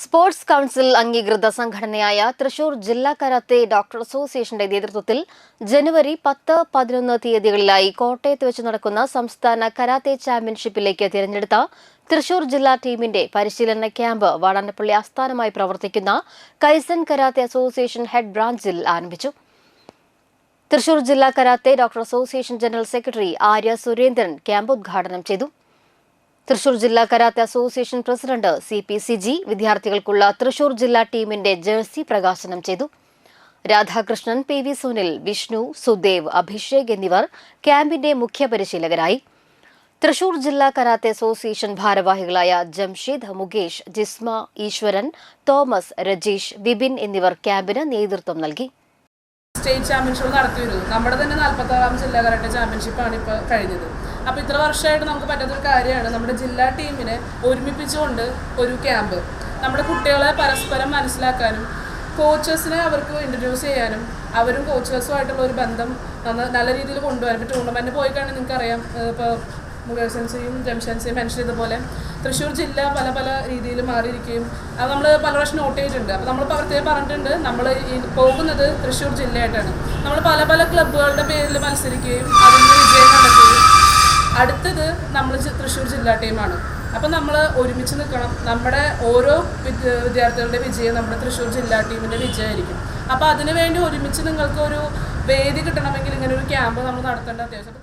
Sports council അംഗീകൃത സംഘടനയായ തൃശൂർ ജില്ലാ കരാത്തെ ഡോക്ടർ അസോസിയേഷന്റെ നേതൃത്വത്തിൽ ജനുവരി 10-11 തീയതികളിലായി കോട്ടയത്ത് വെച്ച് നടക്കുന്ന സംസ്ഥാന കരാത്തെ ചാമ്പ്യൻഷിപ്പിലേക്ക് തിരഞ്ഞെടുത്ത തൃശൂർ ജില്ലാ ടീമിന്റെ പരിശീലന ക്യാമ്പ് വാടാനപ്പള്ളി ആസ്ഥാനമായി പ്രവർത്തിക്കുന്ന കൈസൻ കരാത്തെ അസോസിയേഷൻ ഹെഡ് ബ്രാഞ്ചിൽ ആരംഭിച്ചു. തൃശൂർ ജില്ലാ karate doctor association general secretary Arya Surendran camp ഉദ്ഘാടനം ചെയ്തു. തൃശൂർ ജില്ലാ കരാത്തെ അസോസിയേഷൻ പ്രസിഡന്റ് CPCG വിദ്യാർത്ഥികൾക്കുള്ള തൃശൂർ ജില്ലാ ടീമിന്റെ ജേഴ്സി പ്രകാശനം ചെയ്തു. രാധാകൃഷ്ണൻ, PV സുനിൽ, വിഷ്ണു, സുദേവ്, അഭിഷേക് എന്നിവർ ക്യാമ്പിന്റെ മുഖ്യ പരിശീലകരായി. തൃശൂർ ജില്ലാ കരാത്തെ അസോസിയേഷൻ ഭാരവാഹികളായ ജംഷീദ്, മുകേഷ്, ജിസ്മ, ഈശ്വരൻ, തോമസ്, രജീഷ്, വിപിൻ എന്നിവർ ക്യാമ്പിന് നേതൃത്വം നൽകി. സ്റ്റേറ്റ് ചാമ്പ്യൻഷിപ്പ് നടത്തിയിരുന്നു. നമ്മുടെ തന്നെ 46ാം ജില്ലാ കരാട്ടെ ചാമ്പ്യൻഷിപ്പാണ് ഇപ്പോൾ കഴിഞ്ഞത്. അപ്പോൾ ഇത്ര വർഷമായിട്ട് നമുക്ക് പറ്റാത്തൊരു കാര്യമാണ് നമ്മുടെ ജില്ലാ ടീമിനെ ഒരുമിപ്പിച്ചുകൊണ്ട് ഒരു ക്യാമ്പ്. നമ്മുടെ കുട്ടികളെ പരസ്പരം മനസ്സിലാക്കാനും കോച്ചസിനെ അവർക്ക് ഇൻട്രൊഡ്യൂസ് ചെയ്യാനും അവരും കോച്ചസുമായിട്ടുള്ള ഒരു ബന്ധം നല്ല രീതിയിൽ കൊണ്ടുവരാൻ. ഇപ്പോൾ ടൂർണമെൻറ്റ് പോയി കഴിഞ്ഞാൽ നിങ്ങൾക്കറിയാം, ഇപ്പോൾ മുകേഷൻസിയും ജംഷൻസിയും മെൻഷൻ ചെയ്തപോലെ തൃശ്ശൂർ ജില്ല പല പല രീതിയിൽ മാറിയിരിക്കുകയും അത് നമ്മൾ പല പ്രാവശ്യം നോട്ട് ചെയ്തിട്ടുണ്ട്. അപ്പോൾ നമ്മൾ പ്രത്യേകം പറഞ്ഞിട്ടുണ്ട്, നമ്മൾ ഈ പോകുന്നത് തൃശ്ശൂർ ജില്ലയായിട്ടാണ്. നമ്മൾ പല പല ക്ലബ്ബുകളുടെ പേരിൽ മത്സരിക്കുകയും അതിൻ്റെ വിജയം കണ്ടെത്തുകയും അടുത്തത് നമ്മൾ തൃശ്ശൂർ ജില്ലാ ടീമാണ്. അപ്പം നമ്മൾ ഒരുമിച്ച് നിൽക്കണം. നമ്മുടെ ഓരോ വിദ്യാർത്ഥികളുടെ വിജയം നമ്മുടെ തൃശ്ശൂർ ജില്ലാ ടീമിൻ്റെ വിജയമായിരിക്കും. അപ്പോൾ അതിനുവേണ്ടി ഒരുമിച്ച് നിങ്ങൾക്ക് ഒരു വേദി കിട്ടണമെങ്കിൽ ഇങ്ങനെ ഒരു ക്യാമ്പ് നമ്മൾ നടത്തേണ്ട അത്യാവശ്യം.